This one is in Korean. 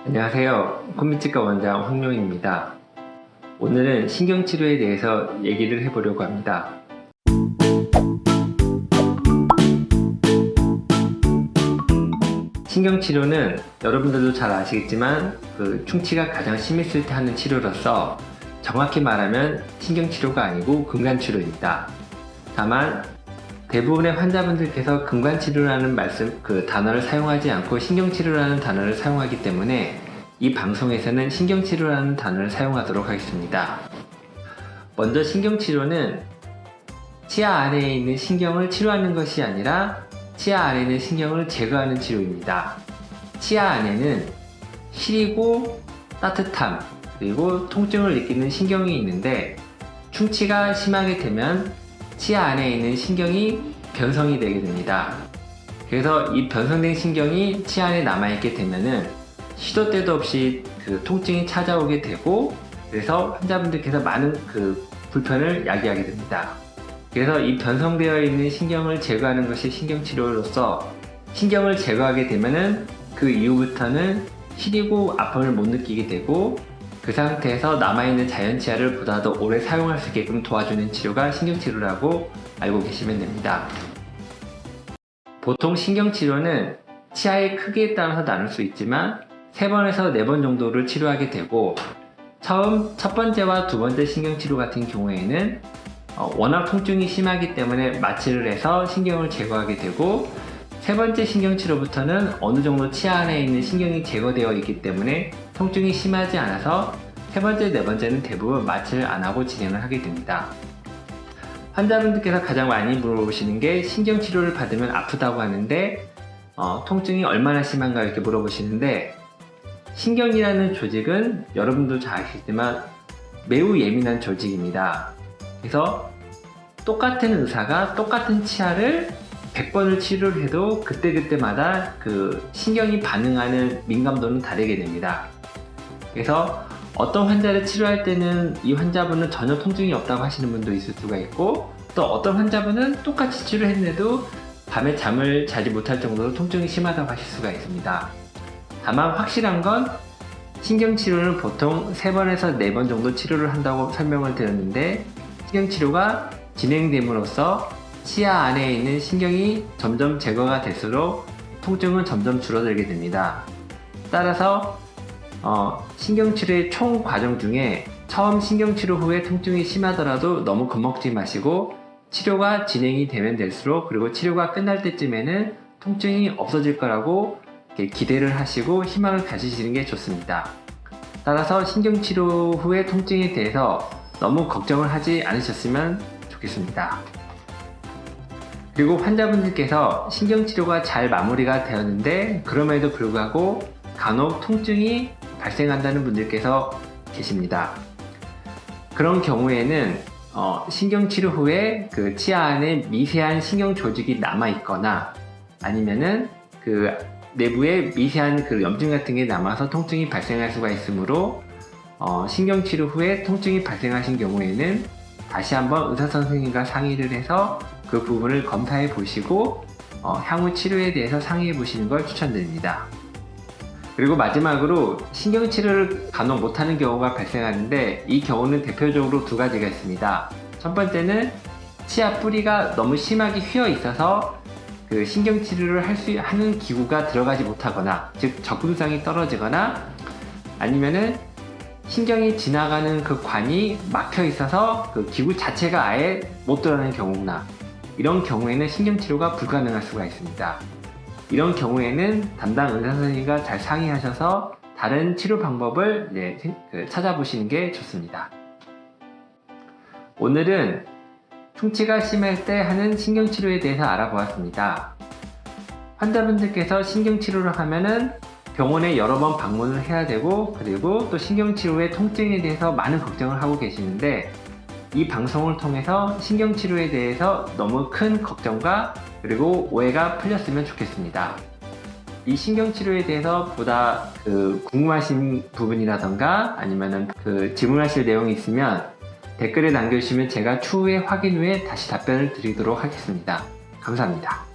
안녕하세요. 콤비치과 원장 황룡입니다. 오늘은 신경치료에 대해서 얘기를 해보려고 합니다. 신경치료는 여러분들도 잘 아시겠지만 충치가 가장 심했을 때 하는 치료로서 정확히 말하면 신경치료가 아니고 근관치료입니다. 다만 대부분의 환자분들께서 근관치료라는 단어를 사용하지 않고 신경치료라는 단어를 사용하기 때문에 이 방송에서는 신경치료라는 단어를 사용하도록 하겠습니다. 먼저 신경치료는 치아 안에 있는 신경을 치료하는 것이 아니라 치아 안에 있는 신경을 제거하는 치료입니다. 치아 안에는 시리고 따뜻함 그리고 통증을 느끼는 신경이 있는데 충치가 심하게 되면 치아 안에 있는 신경이 변성이 되게 됩니다. 그래서 이 변성된 신경이 치아 안에 남아있게 되면은 시도 때도 없이 통증이 찾아오게 되고 그래서 환자분들께서 많은 불편을 야기하게 됩니다. 그래서 이 변성되어 있는 신경을 제거하는 것이 신경치료로서 신경을 제거하게 되면은 그 이후부터는 시리고 아픔을 못 느끼게 되고 그 상태에서 남아있는 자연치아를 보다 더 오래 사용할 수 있게끔 도와주는 치료가 신경치료라고 알고 계시면 됩니다. 보통 신경치료는 치아의 크기에 따라서 나눌 수 있지만 3번에서 4번 정도를 치료하게 되고 첫 번째와 두 번째 신경치료 같은 경우에는 워낙 통증이 심하기 때문에 마취를 해서 신경을 제거하게 되고 세 번째 신경치료부터는 어느 정도 치아 안에 있는 신경이 제거되어 있기 때문에 통증이 심하지 않아서 세 번째, 네 번째는 대부분 마취를 안 하고 진행을 하게 됩니다. 환자분들께서 가장 많이 물어보시는 게 신경치료를 받으면 아프다고 하는데 통증이 얼마나 심한가 이렇게 물어보시는데 신경이라는 조직은 여러분도 잘 아시지만 매우 예민한 조직입니다. 그래서 똑같은 의사가 똑같은 치아를 100번을 치료를 해도 그때그때마다 신경이 반응하는 민감도는 다르게 됩니다. 그래서 어떤 환자를 치료할 때는 이 환자분은 전혀 통증이 없다고 하시는 분도 있을 수가 있고 또 어떤 환자분은 똑같이 치료했는데도 밤에 잠을 자지 못할 정도로 통증이 심하다고 하실 수가 있습니다. 다만 확실한 건 신경치료는 보통 3번에서 4번 정도 치료를 한다고 설명을 드렸는데 신경치료가 진행됨으로써 치아 안에 있는 신경이 점점 제거가 될수록 통증은 점점 줄어들게 됩니다. 따라서 신경치료의 총 과정 중에 처음 신경치료 후에 통증이 심하더라도 너무 겁먹지 마시고 치료가 진행이 되면 될수록 그리고 치료가 끝날 때쯤에는 통증이 없어질 거라고 기대를 하시고 희망을 가지시는 게 좋습니다. 따라서 신경치료 후의 통증에 대해서 너무 걱정을 하지 않으셨으면 좋겠습니다. 그리고 환자분들께서 신경치료가 잘 마무리가 되었는데 그럼에도 불구하고 간혹 통증이 발생한다는 분들께서 계십니다. 그런 경우에는 신경치료 후에 치아 안에 미세한 신경 조직이 남아 있거나 아니면은 내부에 미세한 염증 같은 게 남아서 통증이 발생할 수가 있으므로 신경치료 후에 통증이 발생하신 경우에는 다시 한번 의사선생님과 상의를 해서 그 부분을 검사해 보시고 향후 치료에 대해서 상의해 보시는 걸 추천드립니다. 그리고 마지막으로 신경치료를 간혹 못하는 경우가 발생하는데 이 경우는 대표적으로 두 가지가 있습니다. 첫 번째는 치아 뿌리가 너무 심하게 휘어 있어서 신경치료를 하는 기구가 들어가지 못하거나 즉 접근성이 떨어지거나 아니면은 신경이 지나가는 관이 막혀 있어서 기구 자체가 아예 못 들어가는 경우나 이런 경우에는 신경치료가 불가능할 수가 있습니다. 이런 경우에는 담당 의사선생님과 잘 상의하셔서 다른 치료 방법을 찾아보시는 게 좋습니다. 오늘은 충치가 심할 때 하는 신경치료에 대해서 알아보았습니다. 환자분들께서 신경치료를 하면은 병원에 여러 번 방문을 해야 되고 그리고 또 신경치료의 통증에 대해서 많은 걱정을 하고 계시는데 이 방송을 통해서 신경치료에 대해서 너무 큰 걱정과 그리고 오해가 풀렸으면 좋겠습니다. 이 신경치료에 대해서 보다 궁금하신 부분이라던가 아니면은 질문하실 내용이 있으면 댓글에 남겨주시면 제가 추후에 확인 후에 다시 답변을 드리도록 하겠습니다. 감사합니다.